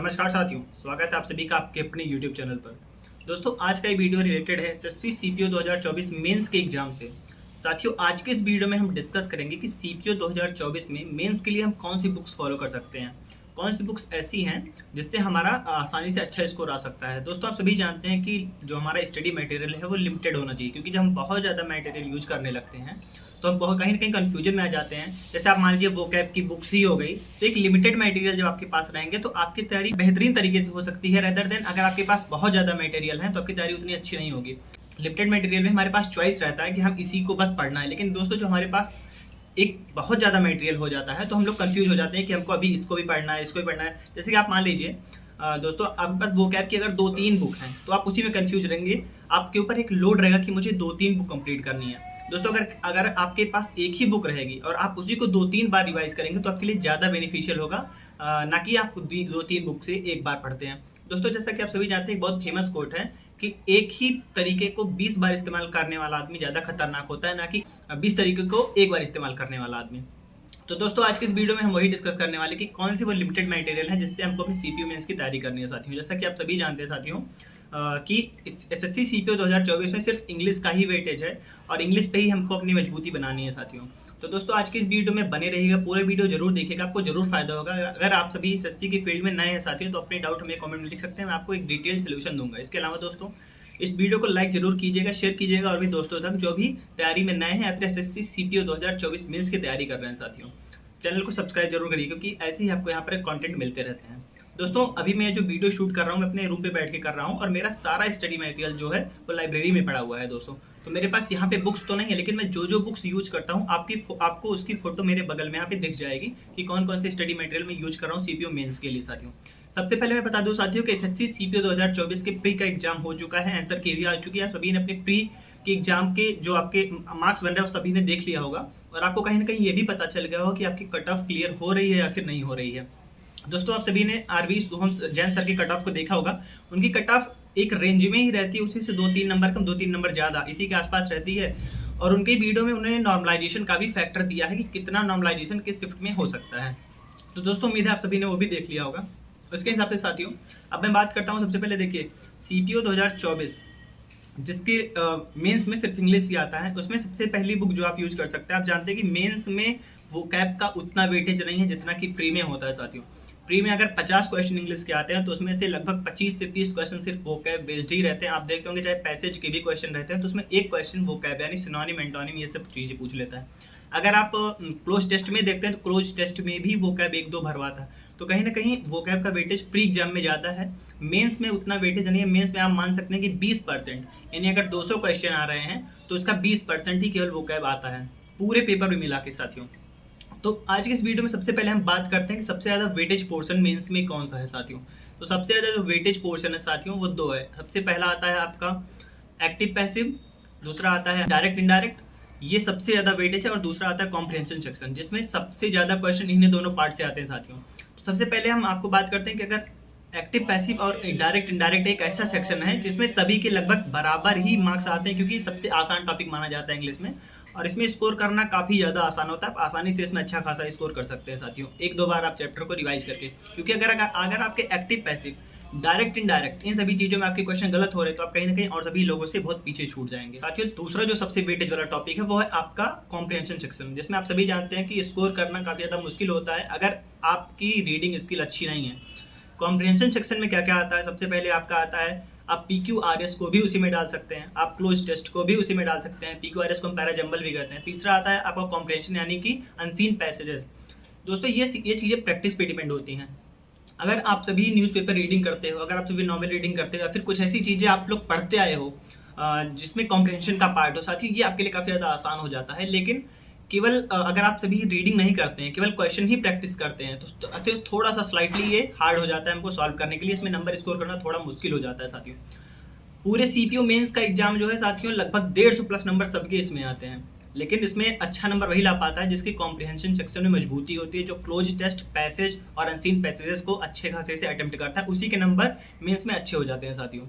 नमस्कार साथियों, स्वागत है आप सभी का आपके अपने YouTube चैनल पर। दोस्तों, आज का ये वीडियो रिलेटेड है एसएससी सीपीओ 2024 मेंस के एग्जाम से। साथियों, आज के इस वीडियो में हम डिस्कस करेंगे कि सीपीओ 2024 में मेंस के लिए हम कौन सी बुक्स फॉलो कर सकते हैं, कौन सी बुक्स ऐसी हैं जिससे हमारा आसानी से अच्छा स्कोर आ सकता है। दोस्तों, आप सभी जानते हैं कि जो हमारा स्टडी मटेरियल है वो लिमिटेड होना चाहिए, क्योंकि जब हम बहुत ज़्यादा मटेरियल यूज करने लगते हैं तो हम बहुत कहीं ना कहीं कन्फ्यूजन में आ जाते हैं। जैसे आप मान लीजिए वोकैब की बुक्स ही हो गई, तो एक लिमिटेड मटेरियल जब आपके पास रहेंगे तो आपकी तैयारी बेहतरीन तरीके से हो सकती है, रेदर देन अगर आपके पास बहुत ज़्यादा मटेरियल है तो आपकी तैयारी उतनी अच्छी नहीं होगी। लिमिटेड मटेरियल में हमारे पास चॉइस रहता है कि हम इसी को बस पढ़ना है, लेकिन दोस्तों जो हमारे पास एक बहुत ज़्यादा मटेरियल हो जाता है तो हम लोग कंफ्यूज हो जाते हैं कि हमको अभी इसको भी पढ़ना है, इसको भी पढ़ना है। जैसे कि आप मान लीजिए दोस्तों, आपके पास वोकैब की अगर 2-3 बुक हैं तो आप उसी में कंफ्यूज रहेंगे। आपके ऊपर एक लोड रहेगा कि मुझे 2-3 बुक कंप्लीट करनी है। दोस्तों, अगर अगर आपके पास एक ही बुक रहेगी और आप उसी को 2-3 बार रिवाइज करेंगे तो आपके लिए ज़्यादा बेनिफिशियल होगा, ना कि आप 2-3 बुक से एक बार पढ़ते हैं। दोस्तों, जैसा कि आप सभी जानते हैं, एक बहुत फेमस कोट है कि एक ही तरीके को 20 बार इस्तेमाल करने वाला आदमी ज़्यादा खतरनाक होता है, ना कि 20 तरीके को एक बार इस्तेमाल करने वाला आदमी। तो दोस्तों, आज के इस वीडियो में हम वही डिस्कस करने वाले कि कौन सी वो लिमिटेड मटेरियल है जिससे हमको अपनी सीपीयू मेंस की तैयारी करनी है। साथियों, जैसा कि आप सभी जानते हैं साथियों कि एसएससी सीपीयू 2024 में सिर्फ इंग्लिश का ही वेटेज है और इंग्लिश पे ही हमको अपनी मजबूती बनानी है साथियों। तो दोस्तों, आज के इस वीडियो में बने रहिएगा, पूरे वीडियो जरूर देखिएगा, आपको जरूर फायदा होगा। अगर आप सभी एसएससी की फील्ड में नए हैं साथियों तो अपने डाउट हमें कमेंट में लिख सकते हैं, मैं आपको एक डिटेल सोल्यूशन दूंगा। इसके अलावा दोस्तों, इस वीडियो को लाइक जरूर कीजिएगा, शेयर कीजिएगा और भी दोस्तों तक जो भी तैयारी में नए हैं या फिर एसएससी सीपीयू 2024 मेंस की तैयारी कर रहे हैं साथियों। चैनल को सब्सक्राइब जरूर करिए, क्योंकि ऐसे ही आपको यहाँ पर कंटेंट मिलते रहते हैं। दोस्तों, अभी मैं जो वीडियो शूट कर रहा हूँ मैं अपने रूम पे बैठ के कर रहा हूँ और मेरा सारा स्टडी मटेरियल जो है वो लाइब्रेरी में पड़ा हुआ है दोस्तों। तो मेरे पास यहाँ पे बुक्स तो नहीं है, लेकिन मैं जो जो बुक्स यूज करता हूँ आपको उसकी फोटो मेरे बगल में यहाँ पे दिख जाएगी कि कौन कौन से स्टडी मटेरियल में यूज कर रहा हूँ सीपीयू मेंस के लिए साथियों। सबसे पहले मैं बता दूँ साथियों कि एसएससी सीपीयू 2024 के प्री का एग्जाम हो चुका है, आंसर की भी आ चुकी है। सभी ने अपने प्री के एग्जाम के जो आपके मार्क्स बन रहे हैं सभी ने देख लिया होगा और आपको कहीं ना कहीं ये भी पता चल गया होगा कि आपकी कट ऑफ क्लियर हो रही है या फिर नहीं हो रही है। दोस्तों, आप सभी ने आरवी सोहम जैन सर की कट ऑफ को देखा होगा, उनकी कट ऑफ एक रेंज में ही रहती है, उसी से 2-3 नंबर कम 2-3 नंबर ज़्यादा इसी के आसपास रहती है। और उनके वीडियो में उन्होंने नॉर्मलाइजेशन का भी फैक्टर दिया है कि कितना नॉर्मलाइजेशन किस शिफ्ट में हो सकता है। तो दोस्तों, उम्मीद है आप सभी ने वो भी देख लिया होगा। उसके हिसाब से साथियों अब मैं बात करता हूँ। सबसे पहले देखिए, सीपीयू 2024 जिसके मेंस में सिर्फ इंग्लिश ही आता है, उसमें सबसे पहली बुक जो आप यूज कर सकते हैं, आप जानते हैं कि मेंस में वोकैब का उतना वेटेज नहीं है जितना कि प्री में होता है साथियों। प्री में अगर 50 क्वेश्चन इंग्लिश के आते हैं तो उसमें से लगभग 25 से 30 क्वेश्चन सिर्फ वोकैब बेस्ड ही रहते हैं। आप देखते होंगे चाहे पैसेज के भी क्वेश्चन रहते हैं तो उसमें एक क्वेश्चन वोकैब यानी सिनोनिम एंटोनिम ये सब चीज़ें पूछ लेता है। अगर आप क्लोज टेस्ट में देखते हैं तो क्लोज टेस्ट में भी वोकैब 1-2 भरवाता है। तो कहीं ना कहीं वोकैब का वेटेज प्री एग्जाम में ज़्यादा है, मेंस में उतना वेटेज नहीं है। मेंस में आप मान सकते हैं कि 20%, यानी अगर 200 क्वेश्चन आ रहे हैं तो उसका 20% ही केवल वोकैब आता है पूरे पेपर में मिला के साथियों। तो आज के इस वीडियो में सबसे पहले हम बात करते हैं कि सबसे ज़्यादा वेटेज पोर्शन मेंस में कौन सा है साथियों। तो सबसे ज़्यादा जो वेटेज पोर्शन है साथियों वो 2 है। सबसे पहला आता है आपका एक्टिव पैसिव, दूसरा आता है डायरेक्ट इनडायरेक्ट, ये सबसे ज़्यादा वेटेज है। और दूसरा आता है कॉम्प्रिहेंशन सेक्शन, जिसमें सबसे ज़्यादा क्वेश्चन इन्हीं दोनों पार्ट से आते हैं साथियों। तो सबसे पहले हम आपको बात करते हैं कि अगर एक्टिव पैसिव और डायरेक्ट इनडायरेक्ट एक ऐसा सेक्शन है जिसमें सभी के लगभग बराबर ही मार्क्स आते हैं, क्योंकि सबसे आसान टॉपिक माना जाता है इंग्लिश में और इसमें स्कोर करना काफ़ी ज़्यादा आसान होता है। आप आसानी से इसमें अच्छा खासा स्कोर कर सकते हैं साथियों, 1-2 बार आप चैप्टर को रिवाइज करके। क्योंकि अगर आपके एक्टिव पैसिव डायरेक्ट इनडायरेक्ट इन सभी चीज़ों में आपके क्वेश्चन गलत हो रहे हैं तो आप कहीं ना कहीं और सभी लोगों से बहुत पीछे छूट जाएंगे साथियों। दूसरा जो सबसे वेटेज वाला टॉपिक है वो है आपका कॉम्प्रिहेंशन सेक्शन, जिसमें आप सभी जानते हैं कि स्कोर करना काफ़ी ज़्यादा मुश्किल होता है अगर आपकी रीडिंग स्किल अच्छी नहीं है। कॉम्प्रिहेंशन सेक्शन में क्या क्या आता है, सबसे पहले आपका आता है आप PQRS को भी उसी में डाल सकते हैं, आप क्लोज टेस्ट को भी उसी में डाल सकते हैं। PQRS को हम पैराजंबल भी कहते हैं। तीसरा आता है आपका कॉम्प्रिहेंशन यानी कि अनसीन पैसेजेस। दोस्तों, ये चीज़ें प्रैक्टिस पे डिपेंड होती हैं। अगर आप सभी न्यूज़पेपर रीडिंग करते हो, अगर आप सभी नॉवल रीडिंग करते हो या फिर कुछ ऐसी चीज़ें आप लोग पढ़ते आए हो जिसमें कॉम्प्रिहेंशन का पार्ट हो साथियों, ये आपके लिए काफ़ी ज़्यादा आसान हो जाता है। लेकिन केवल अगर आप सभी रीडिंग नहीं करते हैं, केवल क्वेश्चन ही प्रैक्टिस करते हैं तो थोड़ा सा स्लाइटली ये हार्ड हो जाता है हमको सॉल्व करने के लिए। इसमें नंबर स्कोर करना थोड़ा मुश्किल हो जाता है साथियों। पूरे सीपीयू मेंस का एग्जाम जो है साथियों लगभग 150 प्लस नंबर सबके इसमें आते हैं, लेकिन इसमें अच्छा नंबर वही ला पाता है जिसकी कॉम्प्रिहेंशन सेक्शन में मजबूती होती है, जो क्लोज टेस्ट पैसेज और अनसीन पैसेजेस को अच्छे खासे से अटेम्प्ट करता है, उसी के नंबर मेंस में अच्छे हो जाते हैं साथियों।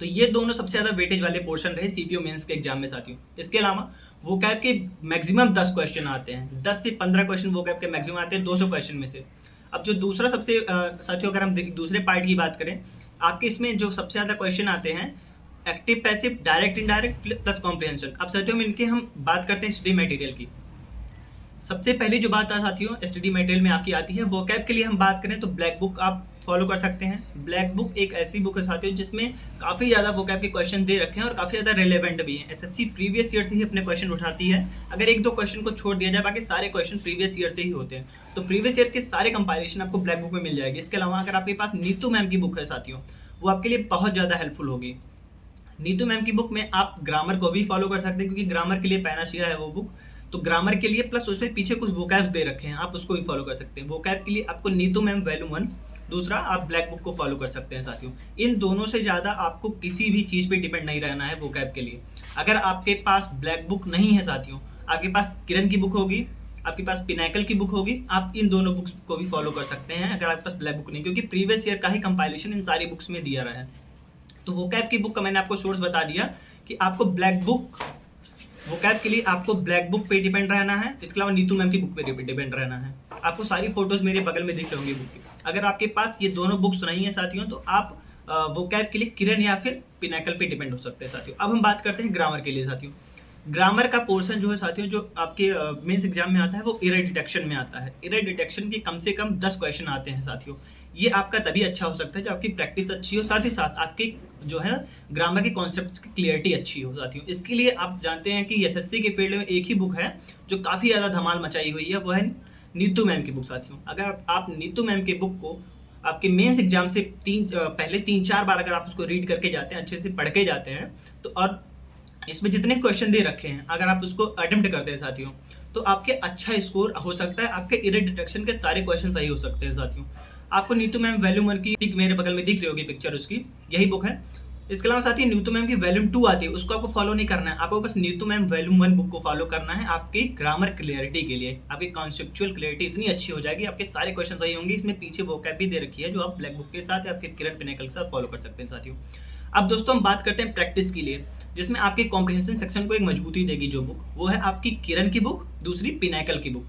तो ये दोनों सबसे ज़्यादा वेटेज वाले पोर्शन रहे सीपीयू मेंस के एग्जाम में साथियों। इसके अलावा वोकैब के मैक्सिमम 10 क्वेश्चन आते हैं, 10 से 15 क्वेश्चन वोकैब के मैक्सिमम आते हैं 200 क्वेश्चन में से। अब जो दूसरा सबसे साथियों अगर हम दूसरे पार्ट की बात करें, आपके इसमें जो सबसे ज़्यादा क्वेश्चन आते हैं active passive direct indirect plus comprehension. अब साथियों में इनके हम बात करते हैं स्टडी मटेरियल की। सबसे पहली जो बात है साथियों स्टडी मटेरियल में आपकी आती है वोकैब के लिए हम बात करें तो ब्लैक बुक आप फॉलो कर सकते हैं। ब्लैक बुक एक ऐसी बुक है साथियों जिसमें काफ़ी ज़्यादा वोकैब के क्वेश्चन दे रखे हैं और काफ़ी ज़्यादा रिलेवेंट भी हैं। एसएससी प्रीवियस ईयर से ही अपने क्वेश्चन उठाती है, अगर एक दो क्वेश्चन को छोड़ दिया जाए बाकी सारे क्वेश्चन प्रीवियस ईयर से ही होते हैं। तो प्रीवियस ईयर के सारे कंपाइलेशन आपको ब्लैक बुक में मिल जाएगी। इसके अलावा अगर आपके पास नीतू मैम की बुक है साथियों, वो आपके लिए बहुत ज़्यादा हेल्पफुल होगी। नीतू मैम की बुक में आप ग्रामर को भी फॉलो कर सकते हैं क्योंकि ग्रामर के लिए पैनाशिया है वो बुक, तो ग्रामर के लिए प्लस उसमें पीछे कुछ वोकैब्स दे रखे हैं, आप उसको भी फॉलो कर सकते हैं। वोकैब के लिए आपको नीतू मैम वॉल्यूम 1, दूसरा आप ब्लैक बुक को फॉलो कर सकते हैं साथियों। इन दोनों से ज़्यादा आपको किसी भी चीज़ पे डिपेंड नहीं रहना है वोकैब के लिए। अगर आपके पास ब्लैक बुक नहीं है साथियों, आपके पास किरण की बुक होगी, आपके पास पिनाकल की बुक होगी, आप इन दोनों बुक्स को भी फॉलो कर सकते हैं अगर आपके पास ब्लैक बुक नहीं, क्योंकि प्रीवियस ईयर का ही कंपाइलेशन इन सारी बुक्स में दिया रहा है। तो वोकैब की बुक का मैंने आपको सोर्स बता दिया कि आपको ब्लैक बुक वोकैब के लिए आपको ब्लैक बुक पे डिपेंड रहना है। इसके अलावा नीतू मैम की बुक पे डिपेंड रहना है। आपको सारी फोटोज मेरे बगल में दिख रही होंगी बुक की। अगर आपके पास ये दोनों बुक्स नहीं है साथियों तो आप वोकैब के लिए किरण या फिर पिनाकल पे डिपेंड हो सकते हैं साथियों। अब हम बात करते हैं ग्रामर के लिए साथियों। ग्रामर का पोर्शन जो है साथियों जो आपके मेंस एग्जाम में आता है वो एरर डिटेक्शन में आता है। एरर डिटेक्शन के कम से कम 10 क्वेश्चन आते हैं साथियों। ये आपका तभी अच्छा हो सकता है जब आपकी प्रैक्टिस अच्छी हो, साथ ही साथ आपकी जो है ग्रामर के कॉन्सेप्ट्स की क्लियरिटी अच्छी हो साथियों। इसके लिए आप जानते हैं कि एसएससी के फील्ड में एक ही बुक है जो काफ़ी ज़्यादा धमाल मचाई हुई है, वो है नीतू मैम की बुक साथियों। अगर आप नीतू मैम की बुक को आपके मेंस एग्जाम से पहले 3-4 बार अगर आप उसको रीड करके जाते हैं, अच्छे से पढ़ के जाते हैं, तो और इसमें जितने क्वेश्चन दे रखे हैं अगर आप उसको अटेम्प्ट करते हैं साथियों तो आपके अच्छा स्कोर हो सकता है, आपके एरर डिटेक्शन के सारे क्वेश्चन सही हो सकते हैं साथियों। आपको नीतू मैम वॉल्यूम 1 की पिक मेरे बगल में दिख रही होगी पिक्चर, उसकी यही बुक है। इसके अलावा साथ ही नीतू मैम की वॉल्यूम 2 आती है, उसको आपको फॉलो नहीं करना है, आपको बस नीतू मैम वॉल्यूम 1 बुक को फॉलो करना है आपकी ग्रामर क्लियरिटी के लिए। आपकी कॉन्सेप्चुअल क्लियरिटी इतनी अच्छी हो जाएगी, आपके सारे क्वेश्चन सही होंगे। इसमें पीछे वोकैब भी दे रखी है जो आप ब्लैक बुक के साथ या फिर किरण पिनाकल के साथ फॉलो कर सकते हैं साथियों। अब दोस्तों हम बात करते हैं प्रैक्टिस के लिए, जिसमें आपके कॉम्प्रिहेंशन सेक्शन को एक मजबूती देगी जो बुक, वो है आपकी किरण की बुक, दूसरी पिनाकल की बुक।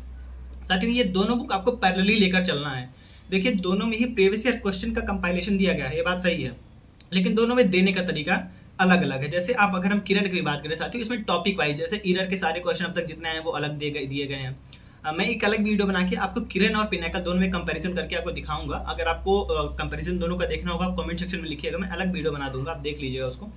साथियों ये दोनों बुक आपको पैरेलली लेकर चलना है। देखिए दोनों में ही प्रीवियस ईयर क्वेश्चन का कंपाइलेशन दिया गया है, ये बात सही है, लेकिन दोनों में देने का तरीका अलग अलग है। जैसे आप अगर हम किरण की बात करें साथियों, इसमें टॉपिक वाइज जैसे ईयर के सारे क्वेश्चन अब तक जितने हैं वो अलग दिए गए हैं। मैं एक अलग वीडियो बना के आपको किरण और पिनाकल दोनों में कंपैरिजन करके आपको दिखाऊंगा। अगर आपको कंपैरिजन दोनों का देखना होगा कमेंट सेक्शन में लिखिएगा, मैं अलग वीडियो बना दूंगा, आप देख लीजिएगा उसको।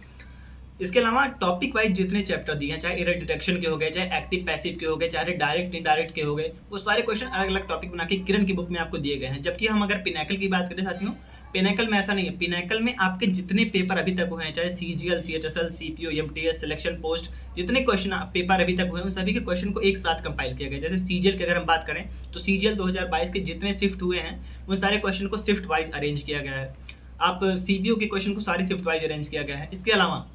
इसके अलावा टॉपिक वाइज जितने चैप्टर दिए हैं, चाहे एरर डिटेक्शन के हो गए, चाहे एक्टिव पैसिव के हो गए, चाहे डायरेक्ट इनडायरेक्ट के हो गए, वो सारे क्वेश्चन अलग अलग टॉपिक बना के किरण की बुक में आपको दिए गए हैं। जबकि हम अगर पिनाकल की बात करें साथियों, पिनाकल में ऐसा नहीं है। पिनाकल में आपके जितने पेपर अभी तक हुए हैं, चाहे CGL, CHSL, CPO, MTS, selection post, जितने क्वेश्चन पेपर अभी तक हुए हैं उन सभी के क्वेश्चन को एक साथ कंपाइल किया गया। जैसे सीजीएल की अगर हम बात करें तो सीजीएल 2022 के जितने शिफ्ट हुए हैं उन सारे क्वेश्चन को शिफ्ट वाइज अरेंज किया गया है। आप सीपीओ के क्वेश्चन को सारे शिफ्ट वाइज अरेंज किया गया है। इसके अलावा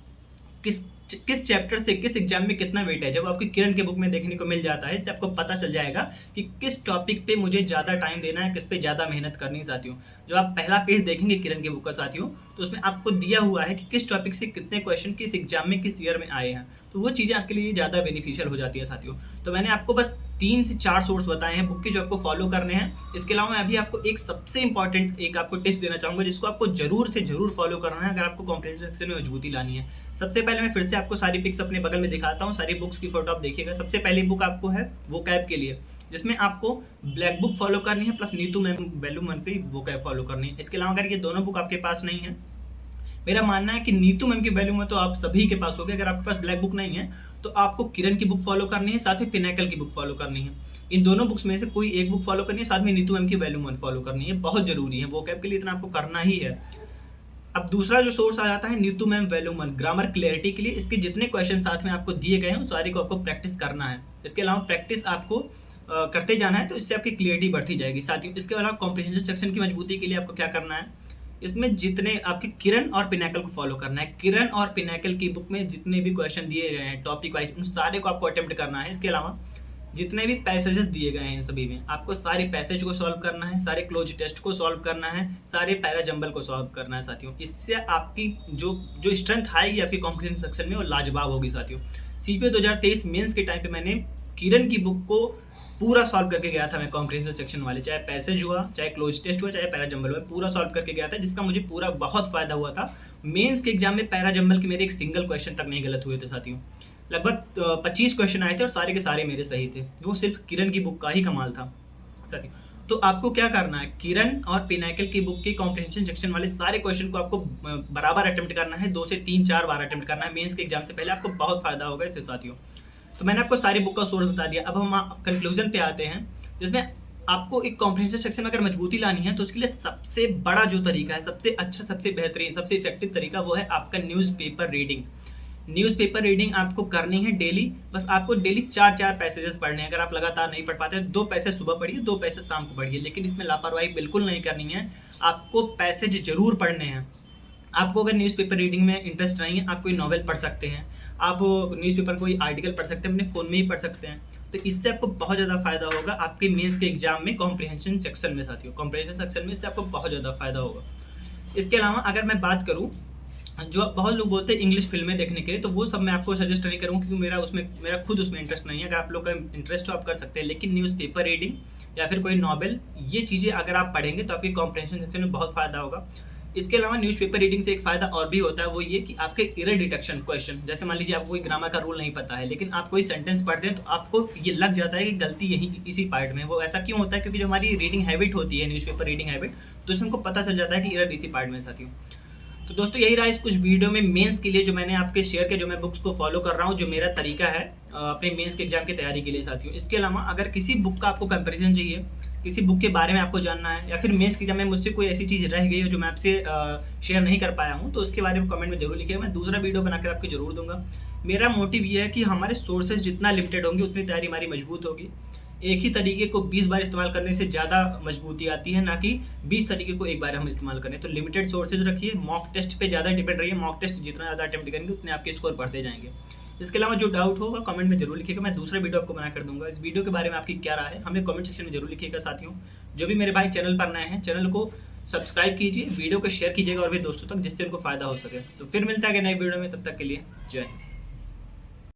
किस चैप्टर से किस एग्जाम में कितना वेट है जब आपकी किरण के बुक में देखने को मिल जाता है, इससे आपको पता चल जाएगा कि किस टॉपिक पे मुझे ज़्यादा टाइम देना है, किस पे ज़्यादा मेहनत करनी है साथियों। जब आप पहला पेज देखेंगे किरण के बुक का साथियों तो उसमें आपको दिया हुआ है कि किस टॉपिक से कितने क्वेश्चन किस एग्जाम में किस ईयर में आए हैं, तो वो चीज़ें आपके लिए ज़्यादा बेनिफिशियल हो जाती है साथियों। तो मैंने आपको बस 3 से 4 सोर्स बताए हैं बुक के जो आपको फॉलो करने हैं। इसके अलावा मैं अभी आपको एक सबसे इंपॉर्टेंट एक आपको टिप्स देना चाहूँगा जिसको आपको जरूर से जरूर फॉलो करना है अगर आपको कॉम्प्रिहेंशन सेक्शन में मजबूती लानी है। सबसे पहले मैं फिर से आपको सारी पिक्स अपने बगल में दिखाता हूँ, सारी बुक्स की फोटो आप देखिएगा। सबसे पहली बुक आपको है वोकैब के लिए, जिसमें आपको ब्लैक बुक फॉलो करनी है प्लस नीतू मैम वॉल्यूम 1 पे वोकैब फॉलो करनी है। इसके अलावा अगर ये दोनों बुक आपके पास नहीं है, मेरा मानना है कि नीतू मैम की वॉल्यूम 1 तो आप सभी के पास होगी। अगर आपके पास ब्लैक बुक नहीं है तो आपको किरण की बुक फॉलो करनी है, साथ ही पिनाकल की बुक फॉलो करनी है। इन दोनों बुक्स में से कोई एक बुक फॉलो करनी है, साथ में नीतू मैम की वॉल्यूम 1 फॉलो करनी है, बहुत जरूरी है। वोकैब के लिए इतना आपको करना ही है। अब दूसरा जो सोर्स आ जाता है Neetu ma'am volume 1 grammar clarity के लिए। इसके जितने क्वेश्चन साथ में आपको दिए गए हैं उस सारे को आपको प्रैक्टिस करना है। इसके अलावा प्रैक्टिस आपको करते जाना है तो इससे आपकी क्लियरिटी बढ़ती जाएगी साथियों। इसके अलावा कॉम्प्रिहेंशन सेक्शन की मजबूती के लिए आपको क्या करना है, इसमें जितने आपके किरण और पिनाकल को फॉलो करना है। किरण और पिनाकल की बुक में जितने भी क्वेश्चन दिए गए हैं टॉपिक वाइज उन सारे को आपको अटेम्प्ट करना है। इसके अलावा जितने भी पैसेजेस दिए गए हैं इन सभी में आपको सारे पैसेज को सॉल्व करना है, सारे क्लोज टेस्ट को सॉल्व करना है, सारे पैरा जंबल को सॉल्व करना है साथियों। इससे आपकी जो स्ट्रेंथ आएगी आपकी कॉम्प्रिहेंशन सेक्शन में वो लाजवाब होगी साथियों। सीपीओ 2023 मेंस के टाइम पे मैंने किरण की बुक को पूरा सॉल्व करके गया था मैं कॉम्प्रिहेंसिव सेक्शन वाले, चाहे पैसेज हुआ, चाहे क्लोज टेस्ट हुआ, चाहे पैरा जंबल हुआ, पूरा सॉल्व करके गया था, जिसका मुझे पूरा बहुत फायदा हुआ था। मेंस के एग्जाम में पैरा जंबल के मेरे एक सिंगल क्वेश्चन तक नहीं गलत हुए थे साथियों। लगभग 25 क्वेश्चन आए थे और सारे के सारे मेरे सही थे। वो सिर्फ किरण की बुक का ही कमाल था साथियों। तो आपको क्या करना है, किरण और पिनाकल की बुक के कॉम्प्रिहेंशन सेक्शन वाले सारे क्वेश्चन को आपको बराबर अटेम्प्ट करना है, 2 से 3-4 बार अटेम्प्ट करना है मेंस के एग्जाम से पहले। आपको बहुत फायदा होगा इससे साथियों। तो मैंने आपको सारी बुक का सोर्स बता दिया। अब हम कंक्लूजन पे आते हैं, जिसमें आपको एक कॉम्प्रिहेंशन सेक्शन में अगर मजबूती लानी है तो उसके लिए सबसे बड़ा जो तरीका है, सबसे अच्छा, सबसे बेहतरीन, सबसे इफेक्टिव तरीका, वो है आपका न्यूज़पेपर रीडिंग। न्यूज़पेपर रीडिंग आपको करनी है डेली। बस आपको डेली 4-4 पैसेजेस पढ़ने हैं। अगर आप लगातार नहीं पढ़ पाते, 2 पैसेज सुबह पढ़िए, 2 पैसेज शाम को पढ़िए, लेकिन इसमें लापरवाही बिल्कुल नहीं करनी है। आपको पैसेज जरूर पढ़ने हैं। आपको अगर न्यूज़पेपर रीडिंग में इंटरेस्ट नहीं है, आप कोई नॉवेल पढ़ सकते हैं, आप न्यूज़पेपर कोई आर्टिकल पढ़ सकते हैं, अपने फ़ोन में ही पढ़ सकते हैं। तो इससे आपको बहुत ज़्यादा फायदा होगा आपके मेंस के एग्जाम में कॉम्प्रिहेंशन सेक्शन में साथियों। कॉम्प्रिहेंशन सेक्शन में इससे आपको बहुत ज़्यादा फायदा होगा। इसके अलावा अगर मैं बात करूँ, जो बहुत लोग बोलते हैं इंग्लिश फिल्में देखने के लिए, तो वो सब मैं आपको सजेस्ट नहीं करूँगा, क्योंकि मेरा खुद उसमें इंटरेस्ट नहीं है। अगर आप लोग का इंटरेस्ट हो आप कर सकते हैं, लेकिन न्यूज़पेपर रीडिंग या फिर कोई नॉवेल, ये चीज़ें अगर आप पढ़ेंगे तो आपके कॉम्प्रिहेंशन सेक्शन में बहुत फ़ायदा होगा। इसके अलावा न्यूज़पेपर रीडिंग से एक फ़ायदा और भी होता है, वो ये कि आपके एरर डिटेक्शन क्वेश्चन, जैसे मान लीजिए आपको कोई ग्रामर का रूल नहीं पता है, लेकिन आप कोई सेंटेंस पढ़ते हैं तो आपको ये लग जाता है कि गलती यही इसी पार्ट में। वो ऐसा क्यों होता है? क्योंकि जो हमारी रीडिंग हैबिट होती है, न्यूज़पेपर रीडिंग हैबिट, तो इससे हमको पता चल जाता है कि एरर इसी पार्ट में साथियों। तो दोस्तों यही रहा इस कुछ वीडियो में मेंस के लिए जो मैंने आपके शेयर किया, जो मैं बुक्स को फॉलो कर रहा हूँ, जो मेरा तरीका है अपने मेंस के एग्जाम की तैयारी के लिए साथियों। इसके अलावा अगर किसी बुक का आपको कंपैरिजन चाहिए, किसी बुक के बारे में आपको जानना है, या फिर मेंस के एग्जाम में मुझसे कोई ऐसी चीज़ रह गई हो जो मैं आपसे शेयर नहीं कर पाया हूँ, तो उसके बारे में कमेंट में जरूर लिखिएगा। मैं दूसरा वीडियो बनाकर आपको जरूर दूंगा। मेरा मोटिव ये है कि हमारे सोर्सेज जितना लिमिटेड होंगे उतनी तैयारी हमारी मजबूत होगी। एक ही तरीके को 20 बार इस्तेमाल करने से ज़्यादा मजबूती आती है, ना कि 20 तरीके को एक बार हम इस्तेमाल करें। तो लिमिटेड सोर्सेज रखिए, मॉक टेस्ट पे ज़्यादा डिपेंड रहिए। मॉक टेस्ट जितना ज़्यादा अटेम्प्ट करेंगे उतने आपके स्कोर बढ़ते जाएंगे। इसके अलावा जो डाउट होगा कमेंट में जरूर लिखिएगा, मैं दूसरा वीडियो आपको बना कर दूंगा। इस वीडियो के बारे में आपकी क्या राय है हमें कमेंट सेक्शन में जरूर लिखिएगा साथियों। जो भी मेरे भाई चैनल पर नए हैं, चैनल को सब्सक्राइब कीजिए, वीडियो को शेयर कीजिएगा और भी दोस्तों तक, जिससे उनको फायदा हो सके। तो फिर मिलता है नए वीडियो में, तब तक के लिए जय हिंद।